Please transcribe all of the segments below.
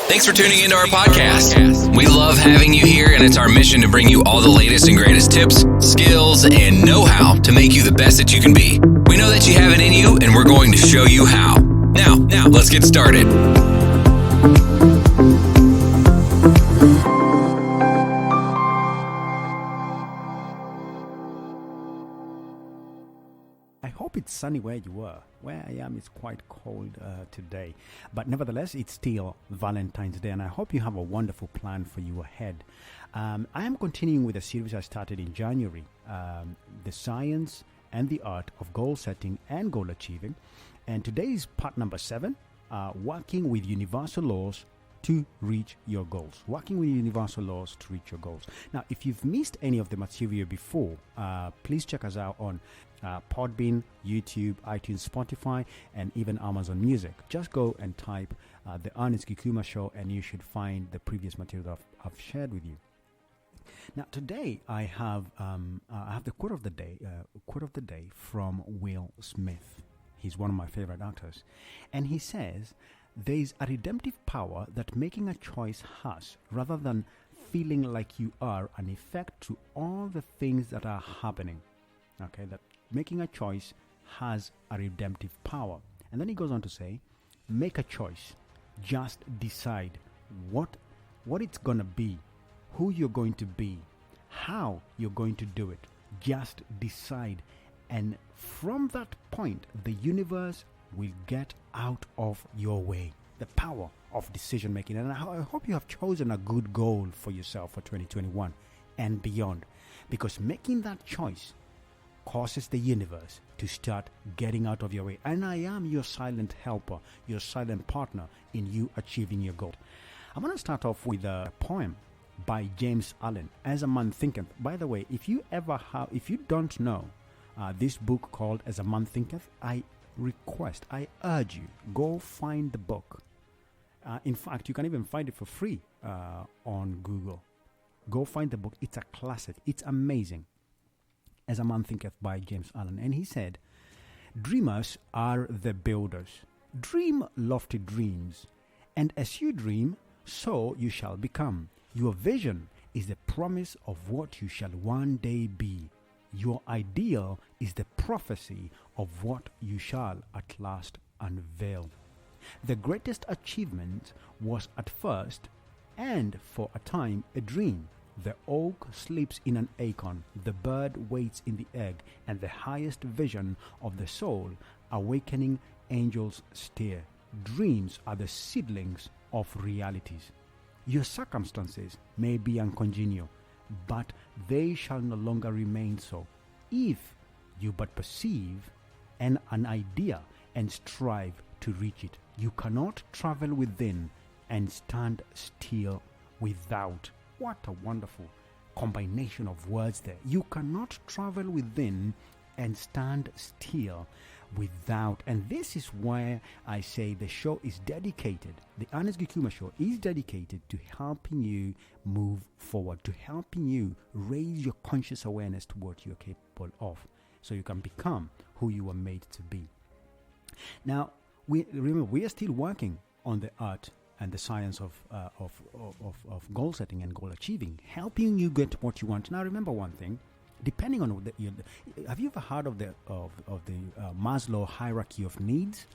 Thanks for tuning into our podcast. We love having you here, and it's our mission to bring you all the latest and greatest tips, skills, and know-how to make you the best that you can be. We know that you have it in you, and we're going to show you how. Now, let's get started. I hope it's sunny where you are. Where I am, it's quite cold today. But nevertheless, it's still Valentine's Day, and I hope you have a wonderful plan for you ahead. I am continuing with a series I started in January, The Science and the Art of Goal Setting and Goal Achieving. And today is part number 7, Working with Universal Laws to reach your goals. Working with universal laws to reach your goals. Now, if you've missed any of the material before, please check us out on Podbean, YouTube, iTunes, Spotify, and even Amazon Music. Just go and type The Ernest Gikuma Show, and you should find the previous material that I've shared with you. Now, today I have the quote of the day from Will Smith. He's one of my favorite actors, and he says, "There is a redemptive power that making a choice has, rather than feeling like you are an effect to all the things that are happening." Okay, that making a choice has a redemptive power. And then he goes on to say, make a choice. Just decide what it's going to be, who you're going to be, how you're going to do it. Just decide. And from that point, the universe will get out of your way. The power of decision making. And I hope you have chosen a good goal for yourself for 2021 and beyond. Because making that choice causes the universe to start getting out of your way. And I am your silent helper, your silent partner in you achieving your goal. I'm going to start off with a poem by James Allen, As a Man Thinketh. By the way, if you don't know this book called As a Man Thinketh, I urge you, go find the book. In fact, you can even find it for free on Google. Go find the book. It's a classic. It's amazing. As a Man Thinketh by James Allen. And he said, "Dreamers are the builders. Dream lofty dreams, and as you dream, so you shall become. Your vision is the promise of what you shall one day be. Your ideal is the prophecy of what you shall at last unveil. The greatest achievement was at first, and for a time, a dream. The oak sleeps in an acorn, the bird waits in the egg, and the highest vision of the soul, awakening angels steer. Dreams are the seedlings of realities. Your circumstances may be uncongenial, but they shall no longer remain so, if you but perceive an idea and strive to reach it. You cannot travel within and stand still without." What a wonderful combination of words there. You cannot travel within and stand still without. And this is why I say the show is dedicated, the Ernest Gikuma Show is dedicated to helping you move forward, to helping you raise your conscious awareness to what you're capable of, so you can become who you were made to be. Now, remember, we are still working on the art and the science of goal setting and goal achieving, helping you get what you want. Now, remember one thing: depending on have you ever heard of the Maslow hierarchy of needs?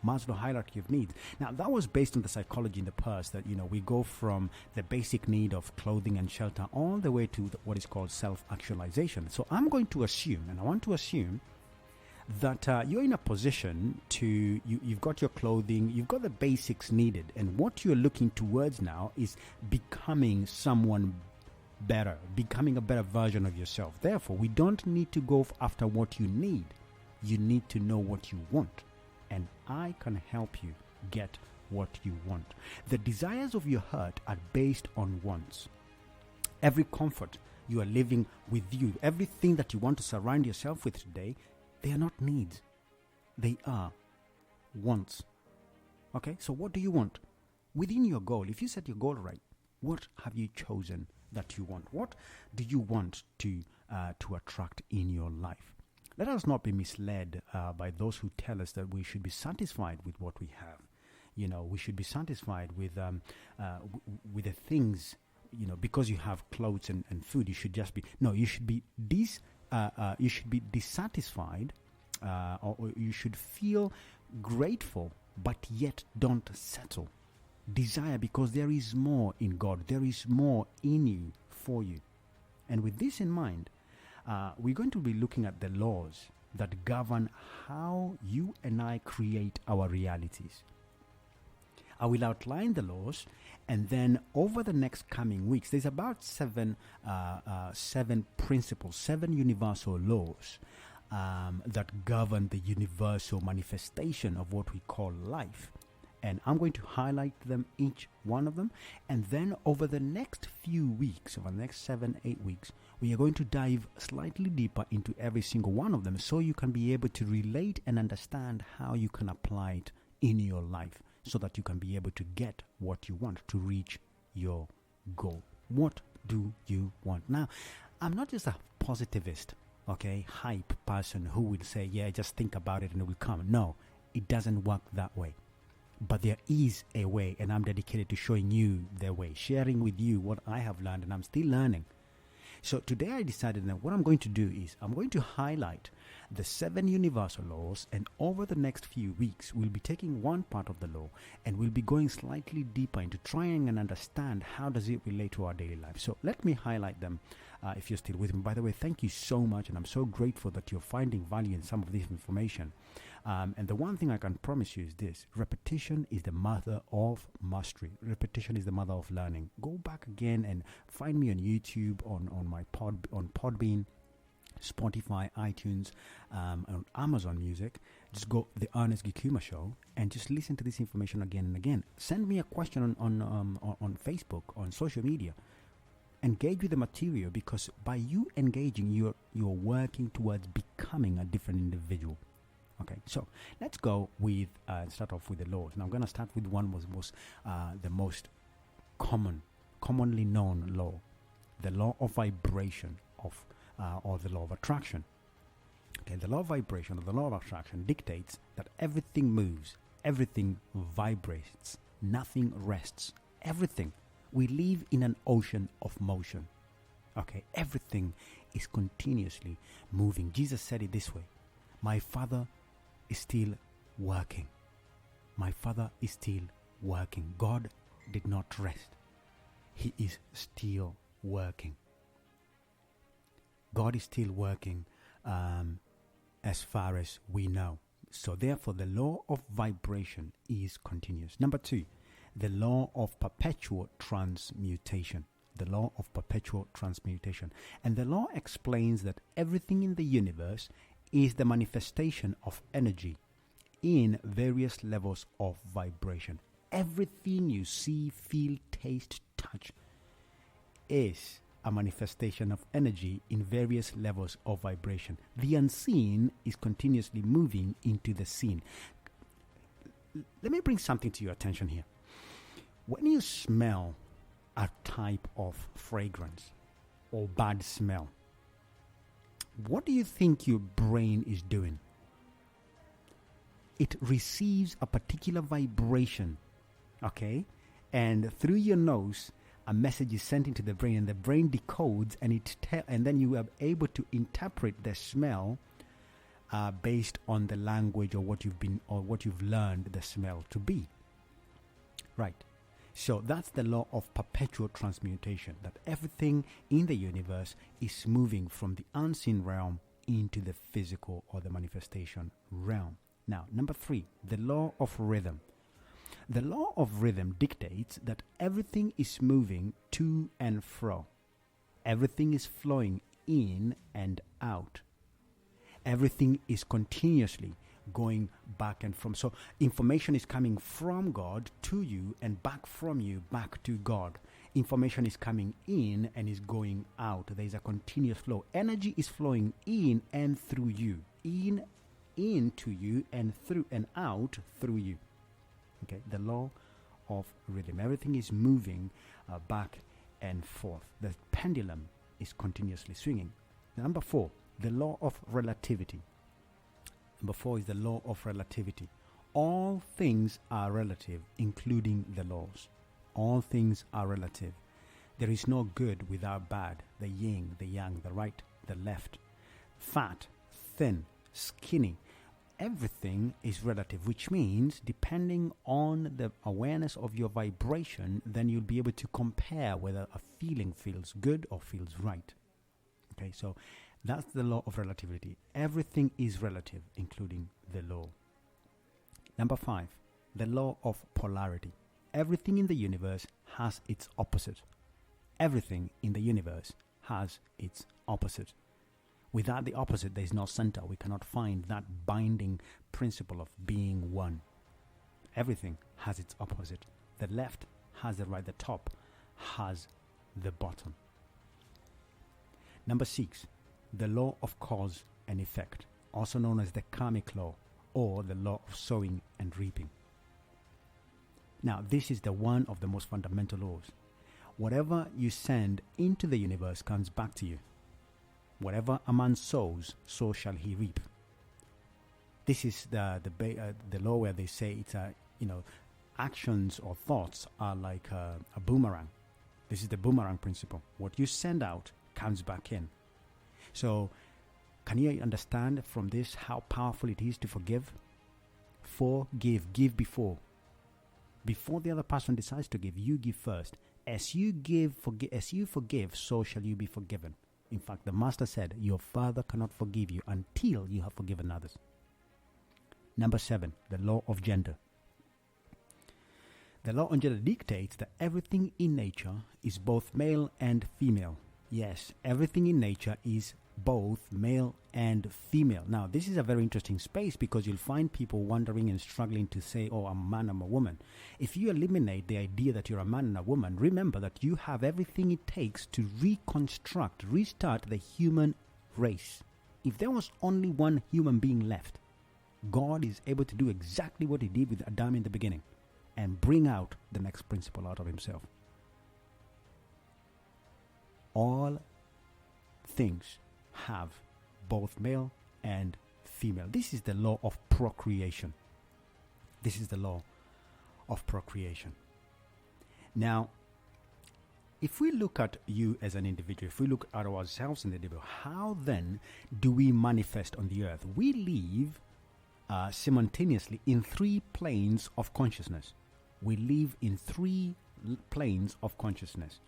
Maslow hierarchy of needs. Now, that was based on the psychology in the past that we go from the basic need of clothing and shelter all the way to what is called self-actualization. So, I'm going to assume, and I want to assume, that you're in a position to, you've got your clothing, you've got the basics needed, and what you're looking towards now is becoming someone better, becoming a better version of yourself. Therefore, we don't need to go after what you need. You need to know what you want, and I can help you get what you want. The desires of your heart are based on wants. Every comfort you are living with you, everything that you want to surround yourself with today, they are not needs. They are wants. Okay, so what do you want? Within your goal, if you set your goal right, what have you chosen that you want? What do you want to attract in your life? Let us not be misled by those who tell us that we should be satisfied with what we have. we should be satisfied with with the things, because you have clothes and food. You should just be you should be you should be dissatisfied, or you should feel grateful, but yet don't settle. Desire, because there is more in God. There is more in you, for you. And with this in mind, we're going to be looking at the laws that govern how you and I create our realities. I will outline the laws, and then over the next coming weeks, there's about seven principles, 7 universal laws that govern the universal manifestation of what we call life. And I'm going to highlight them, each one of them. And then over the next few weeks, over the next 7-8 weeks, we are going to dive slightly deeper into every single one of them, so you can be able to relate and understand how you can apply it in your life, so that you can be able to get what you want, to reach your goal. What do you want? Now, I'm not just a positivist, hype person who will say, yeah, just think about it and it will come. No, it doesn't work that way. But there is a way, and I'm dedicated to showing you the way, sharing with you what I have learned, and I'm still learning. So today I decided that what I'm going to do is I'm going to highlight the 7 universal laws, and over the next few weeks we'll be taking one part of the law and we'll be going slightly deeper into trying and understand how does it relate to our daily life. So let me highlight them if you're still with me. By the way, thank you so much, and I'm so grateful that you're finding value in some of this information. And the one thing I can promise you is this: repetition is the mother of mastery. Repetition is the mother of learning. Go back again and find me on YouTube, on Podbean, Spotify, iTunes, on Amazon Music. Just go The Ernest Gikuma Show and just listen to this information again and again. Send me a question on Facebook, on social media. Engage with the material, because by you engaging, you're working towards becoming a different individual. Okay, so let's go with start off with the laws. Now I'm going to start with one was the most commonly known law, the law of vibration or the law of attraction. Okay, the law of vibration or the law of attraction dictates that everything moves, everything vibrates, nothing rests. Everything. We live in an ocean of motion. Okay, everything is continuously moving. Jesus said it this way: my Father is still working. My Father is still working. God did not rest. He is still working. God is still working as far as we know. So therefore, the law of vibration is continuous. Number 2, the law of perpetual transmutation. The law of perpetual transmutation. And the law explains that everything in the universe is the manifestation of energy in various levels of vibration. Everything you see, feel, taste, touch is a manifestation of energy in various levels of vibration. The unseen is continuously moving into the seen. Let me bring something to your attention here. When you smell a type of fragrance or bad smell, what do you think your brain is doing? It receives a particular vibration, okay? And through your nose, a message is sent into the brain, and the brain decodes, and and then you are able to interpret the smell based on the language or what you've learned the smell to be. Right. So that's the law of perpetual transmutation, that everything in the universe is moving from the unseen realm into the physical or the manifestation realm. Now, number 3, the law of rhythm. The law of rhythm dictates that everything is moving to and fro. Everything is flowing in and out. Everything is continuously going back and from. So information is coming from God to you and back from you back to God. Information is coming in and is going out. There is a continuous flow. Energy is flowing in and through you. Into you and through and out through you. Okay, the law of rhythm. Everything is moving back and forth. The pendulum is continuously swinging. Number 4, the law of relativity. Number 4 is the law of relativity. All things are relative, including the laws. All things are relative. There is no good without bad, the yin, the yang, the right, the left, fat, thin, skinny. Everything is relative, which means depending on the awareness of your vibration, then you'll be able to compare whether a feeling feels good or feels right. Okay, so that's the law of relativity. Everything is relative, including the law. Number 5, the law of polarity. Everything in the universe has its opposite. Everything in the universe has its opposite. Without the opposite, there is no center. We cannot find that binding principle of being one. Everything has its opposite. The left has the right. The top has the bottom. Number 6, the law of cause and effect, also known as the Karmic law or the law of sowing and reaping. Now, this is the one of the most fundamental laws. Whatever you send into the universe comes back to you. Whatever a man sows, so shall he reap. This is the law where they say it's actions or thoughts are like a boomerang. This is the boomerang principle. What you send out comes back in. So, can you understand from this how powerful it is to forgive? Forgive, give before. Before the other person decides to give, you give first. As you forgive, so shall you be forgiven. In fact, the Master said, your Father cannot forgive you until you have forgiven others. Number 7, the law of gender. The law of gender dictates that everything in nature is both male and female. Yes, everything in nature is both male and female. Now, this is a very interesting space because you'll find people wondering and struggling to say, oh, I'm a man, I'm a woman. If you eliminate the idea that you're a man and a woman, remember that you have everything it takes to restart the human race. If there was only one human being left, God is able to do exactly what he did with Adam in the beginning and bring out the next principle out of himself. All things have both male and female. This is the law of procreation. This is the law of procreation. Now, if we look at you as an individual, if we look at ourselves in the individual, how then do we manifest on the earth? We live simultaneously in 3 planes of consciousness. We live in 3 planes of consciousness.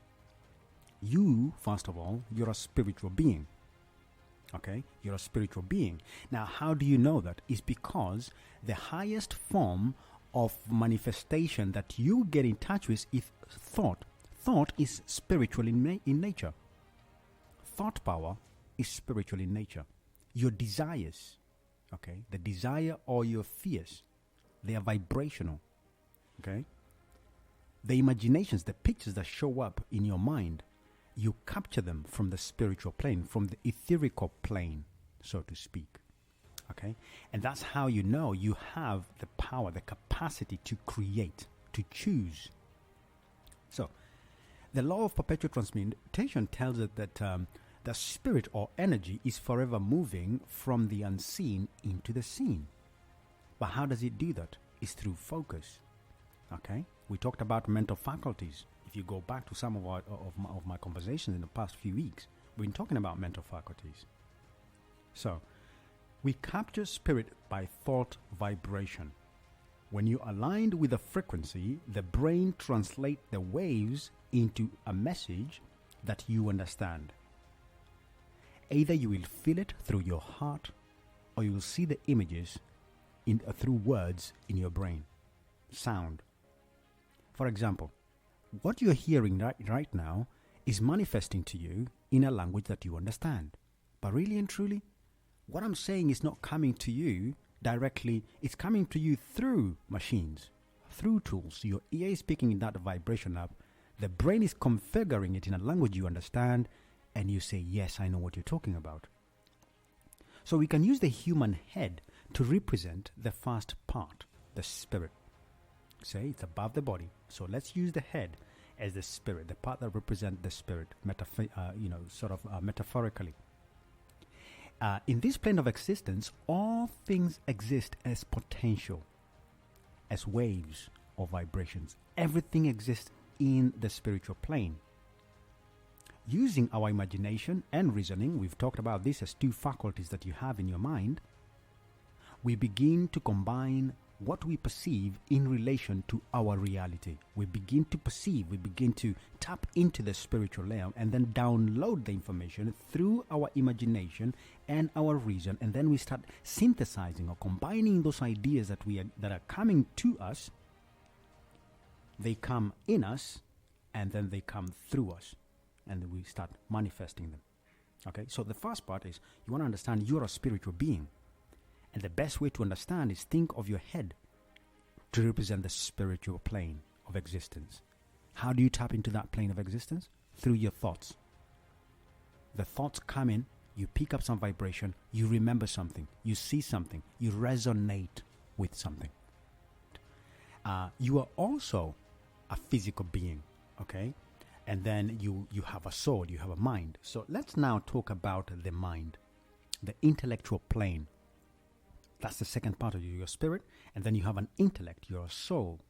You, first of all, you're a spiritual being. Okay? You're a spiritual being. Now, how do you know that? It's because the highest form of manifestation that you get in touch with is thought. Thought is spiritual in nature. Thought power is spiritual in nature. Your desires, okay, the desire or your fears, they are vibrational. Okay? The imaginations, the pictures that show up in your mind, you capture them from the spiritual plane, from the etherical plane, so to speak. Okay? And that's how you know you have the power, the capacity to create, to choose. So, the law of perpetual transmutation tells us that the spirit or energy is forever moving from the unseen into the seen. But how does it do that? It's through focus. Okay? We talked about mental faculties. If you go back to some of my conversations in the past few weeks, we've been talking about mental faculties. So, we capture spirit by thought vibration. When you're aligned with a frequency, the brain translates the waves into a message that you understand. Either you will feel it through your heart, or you will see the images through words in your brain. Sound. For example, what you're hearing right now is manifesting to you in a language that you understand. But really and truly, what I'm saying is not coming to you directly. It's coming to you through machines, through tools. Your ear is picking in that vibration up. The brain is configuring it in a language you understand, and you say, yes, I know what you're talking about. So we can use the human head to represent the first part, the spirit. Say it's above the body. So let's use the head as the spirit, the part that represents the spirit, metaphorically. In this plane of existence, all things exist as potential. as waves or vibrations. Everything exists in the spiritual plane. Using our imagination and reasoning, we've talked about this as two faculties that you have in your mind, we begin to combine what we perceive in relation to our reality. We begin to perceive, we begin to tap into the spiritual realm and then download the information through our imagination and our reason, and then we start synthesizing or combining those ideas that are coming to us. They come in us and then they come through us, and then we start manifesting them. Okay, so the first part is you want to understand you're a spiritual being. And the best way to understand is think of your head to represent the spiritual plane of existence. How do you tap into that plane of existence? Through your thoughts. The thoughts come in, you pick up some vibration, you remember something, you see something, you resonate with something. You are also a physical being, okay? And then you have a soul, you have a mind. So let's now talk about the mind, the intellectual plane. That's the second part of your spirit. And then you have an intellect, your soul.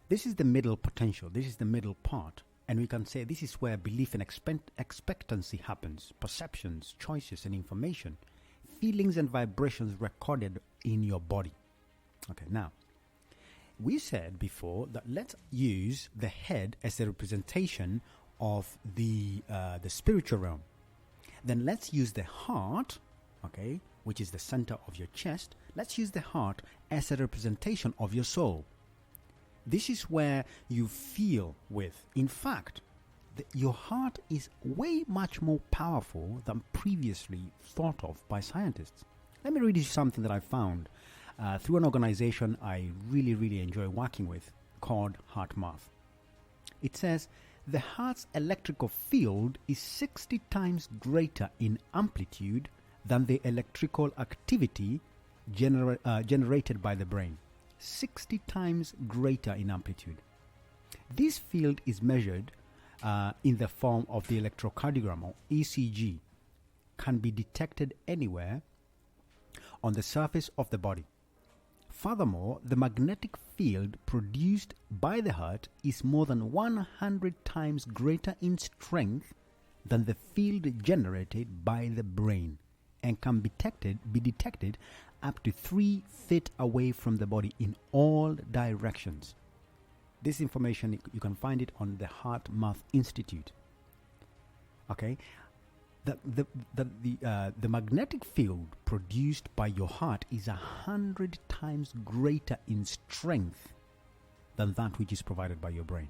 This is the middle potential. This is the middle part. And we can say this is where belief and expectancy happens. Perceptions, choices, and information. Feelings and vibrations recorded in your body. Okay, now, we said before that let's use the head as a representation of the spiritual realm. Then let's use the heart, okay, which is the center of your chest. Let's use the heart as a representation of your soul. This is where you feel with. In fact, your heart is way much more powerful than previously thought of by scientists. Let me read you something that I found through an organization I really, really enjoy working with called HeartMath. It says, the heart's electrical field is 60 times greater in amplitude than the electrical activity generated by the brain. 60 times greater in amplitude. This field is measured in the form of the electrocardiogram or ECG, can be detected anywhere on the surface of the body. Furthermore, the magnetic field produced by the heart is more than 100 times greater in strength than the field generated by the brain, and can be detected up to 3 feet away from the body in all directions. This information, you can find it on the HeartMath Institute. Okay, the magnetic field produced by your heart is 100 times greater in strength than that which is provided by your brain.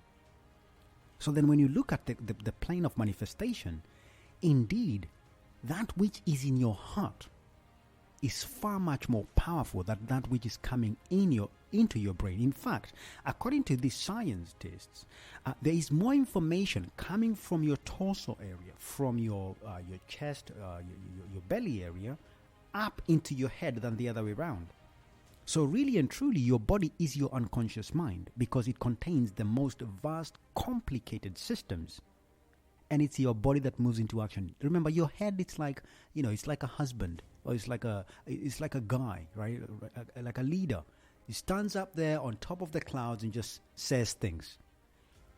So then when you look at the plane of manifestation, indeed, that which is in your heart is far much more powerful than that which is coming into your brain. In fact, according to these scientists, there is more information coming from your torso area, from your chest, your belly area, up into your head than the other way around. So really and truly, your body is your unconscious mind because it contains the most vast, complicated systems. And it's your body that moves into action. Remember, your head, it's like, it's like a husband, or it's like a guy, right? Like a leader. He stands up there on top of the clouds and just says things,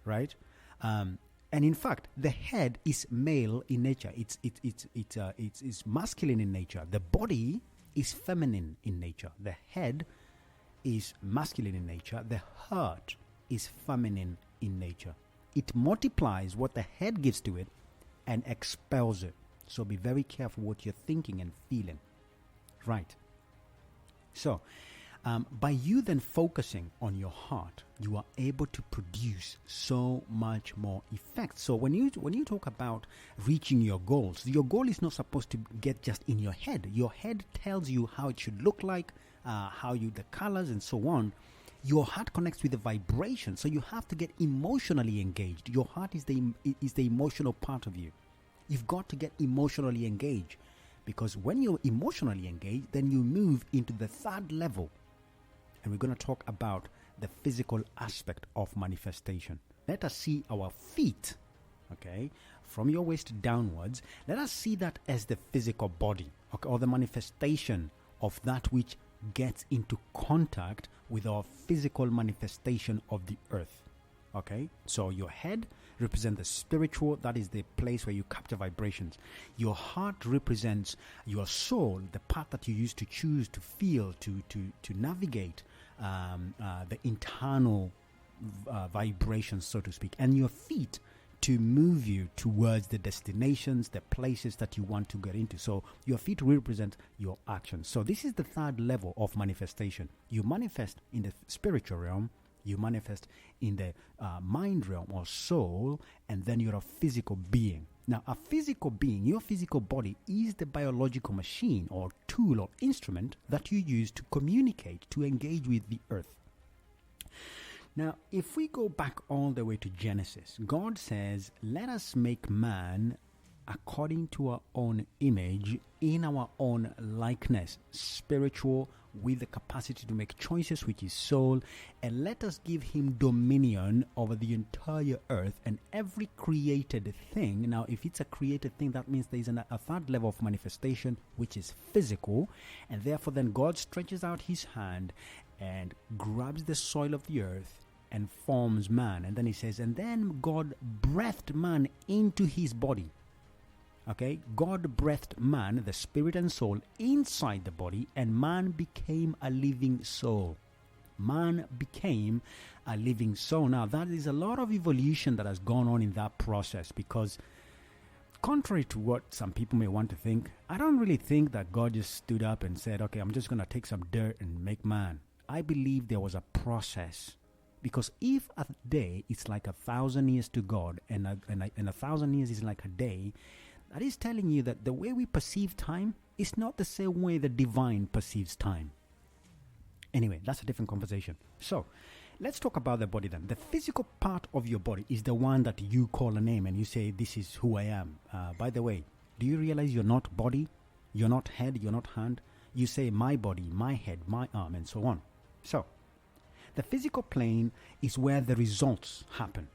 right? And in fact, the head is male in nature. It's masculine in nature. The body is feminine in nature. The head is masculine in nature. The heart is feminine in nature. It multiplies what the head gives to it and expels it. So be very careful what you're thinking and feeling. Right. So, by you then focusing on your heart, you are able to produce so much more effect. So when you talk about reaching your goals, your goal is not supposed to get just in your head. Your head tells you how it should look like, the colors and so on. Your heart connects with the vibration, so you have to get emotionally engaged. Your heart is the emotional part of you. You've got to get emotionally engaged, because when you're emotionally engaged, then you move into the third level. And we're going to talk about the physical aspect of manifestation. Let us see our feet, okay, from your waist downwards. Let us see that as the physical body, okay, or the manifestation of that which gets into contact with our physical manifestation of the earth. Okay, so your head represents the spiritual, that is the place where you capture vibrations. Your heart represents your soul, the part that you use to choose, to feel, to navigate the internal vibrations, so to speak. And your feet to move you towards the destinations, the places that you want to get into. So your feet represent your actions. So this is the third level of manifestation. You manifest in the spiritual realm, you manifest in the mind realm or soul, and then you're a physical being. Now, a physical being, your physical body, is the biological machine or tool or instrument that you use to communicate, to engage with the earth. Now, if we go back all the way to Genesis, God says, let us make man according to our own image, in our own likeness, spiritual, with the capacity to make choices, which is soul, and let us give him dominion over the entire earth and every created thing. Now, if it's a created thing, that means there is a third level of manifestation, which is physical, and therefore then God stretches out his hand and grabs the soil of the earth and forms man. And then he says, and then God breathed man into his body. Okay, God breathed man, the spirit and soul, inside the body, and man became a living soul. Man became a living soul. Now, that is a lot of evolution that has gone on in that process, because contrary to what some people may want to think, I don't really think that God just stood up and said, okay, I'm just going to take some dirt and make man. I believe there was a process. Because if a day is like 1,000 years to God, and 1,000 years is like a day, that is telling you that the way we perceive time is not the same way the divine perceives time. Anyway, that's a different conversation. So, let's talk about the body then. The physical part of your body is the one that you call a name and you say, this is who I am. By the way, do you realize you're not body? You're not head, you're not hand. You say my body, my head, my arm, and so on. So, the physical plane is where the results happen.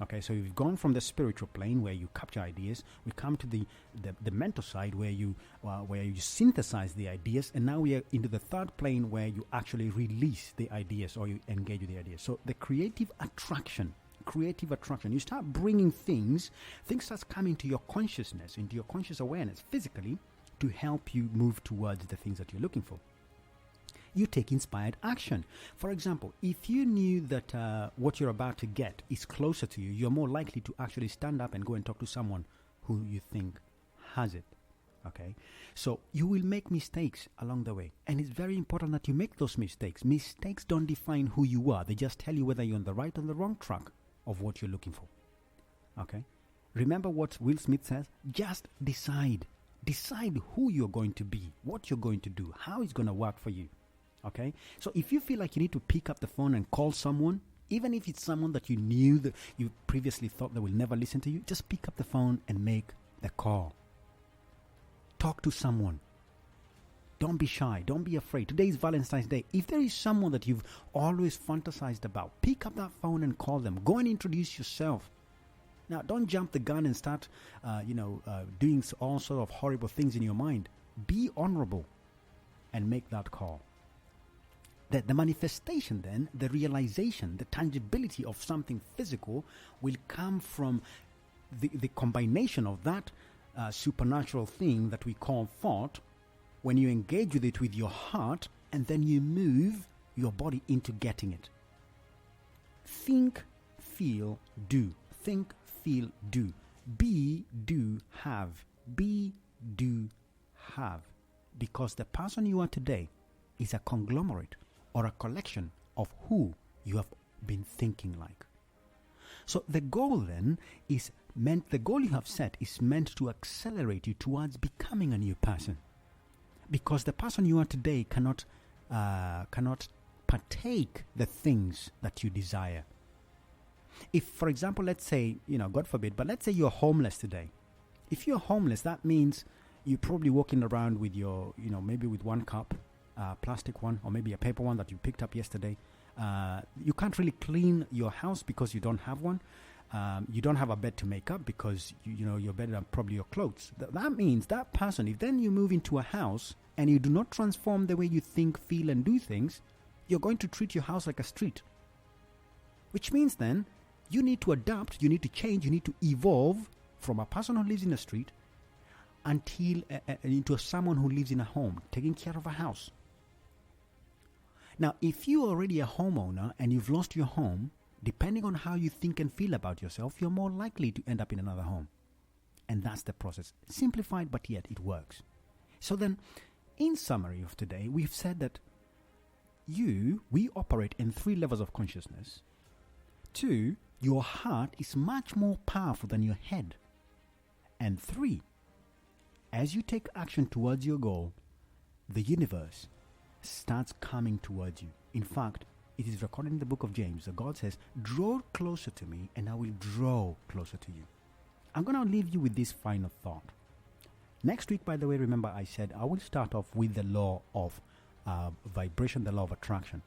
Okay, so we've gone from the spiritual plane where you capture ideas. We come to the mental side where you synthesize the ideas, and now we are into the third plane where you actually release the ideas or you engage with the ideas. So the creative attraction. You start bringing things start coming to your consciousness, into your conscious awareness physically, to help you move towards the things that you're looking for. You take inspired action. For example, if you knew that what you're about to get is closer to you, you're more likely to actually stand up and go and talk to someone who you think has it. Okay? So you will make mistakes along the way. And it's very important that you make those mistakes. Mistakes don't define who you are. They just tell you whether you're on the right or the wrong track of what you're looking for. Okay? Remember what Will Smith says? Just decide. Decide who you're going to be, what you're going to do, how it's going to work for you. Okay, so if you feel like you need to pick up the phone and call someone, even if it's someone that you knew that you previously thought they will never listen to you, just pick up the phone and make the call. Talk to someone. Don't be shy. Don't be afraid. Today is Valentine's Day. If there is someone that you've always fantasized about, pick up that phone and call them. Go and introduce yourself. Now, don't jump the gun and start, doing all sort of horrible things in your mind. Be honorable and make that call. The manifestation then, the realization, the tangibility of something physical will come from the combination of that supernatural thing that we call thought, when you engage with it with your heart, and then you move your body into getting it. Think, feel, do. Think, feel, do. Be, do, have. Be, do, have. Because the person you are today is a conglomerate or a collection of who you have been thinking like. So the goal then the goal you have set is meant to accelerate you towards becoming a new person. Because the person you are today cannot partake the things that you desire. If, for example, let's say, God forbid, but let's say you're homeless today. If you're homeless, that means you're probably walking around with your, maybe with one cup, plastic one, or maybe a paper one that you picked up yesterday. You can't really clean your house because you don't have one. You don't have a bed to make up because your bed are probably your clothes. That means that person, if then you move into a house and you do not transform the way you think, feel, and do things, you're going to treat your house like a street. Which means then, you need to adapt, you need to change, you need to evolve from a person who lives in a street until into someone who lives in a home, taking care of a house. Now, if you're already a homeowner and you've lost your home, depending on how you think and feel about yourself, you're more likely to end up in another home. And that's the process. Simplified, but yet it works. So then, in summary of today, we've said that we operate in 3 levels of consciousness. 2, your heart is much more powerful than your head. And 3, as you take action towards your goal, the universe starts coming towards you. In fact, it is recorded in the book of James that God says, draw closer to me and I will draw closer to you. I'm going to leave you with this final thought. Next week, by the way, remember I said I will start off with the law of vibration, the law of attraction.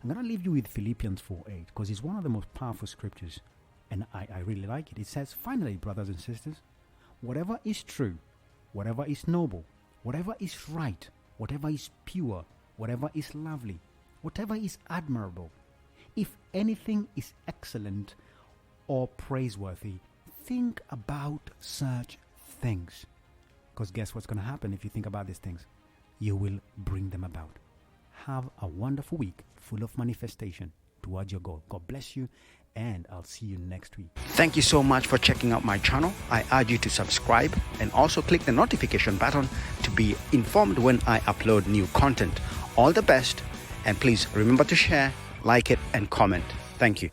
I'm going to leave you with Philippians 4:8 because it's one of the most powerful scriptures and I really like it. It says, finally, brothers and sisters, whatever is true, whatever is noble, whatever is right, whatever is pure, whatever is lovely, whatever is admirable, if anything is excellent or praiseworthy, think about such things. Because guess what's going to happen if you think about these things? You will bring them about. Have a wonderful week full of manifestation towards your goal. God bless you, and I'll see you next week. Thank you so much for checking out my channel. I urge you to subscribe and also click the notification button to be informed when I upload new content. All the best, and please remember to share, like it, and comment. Thank you.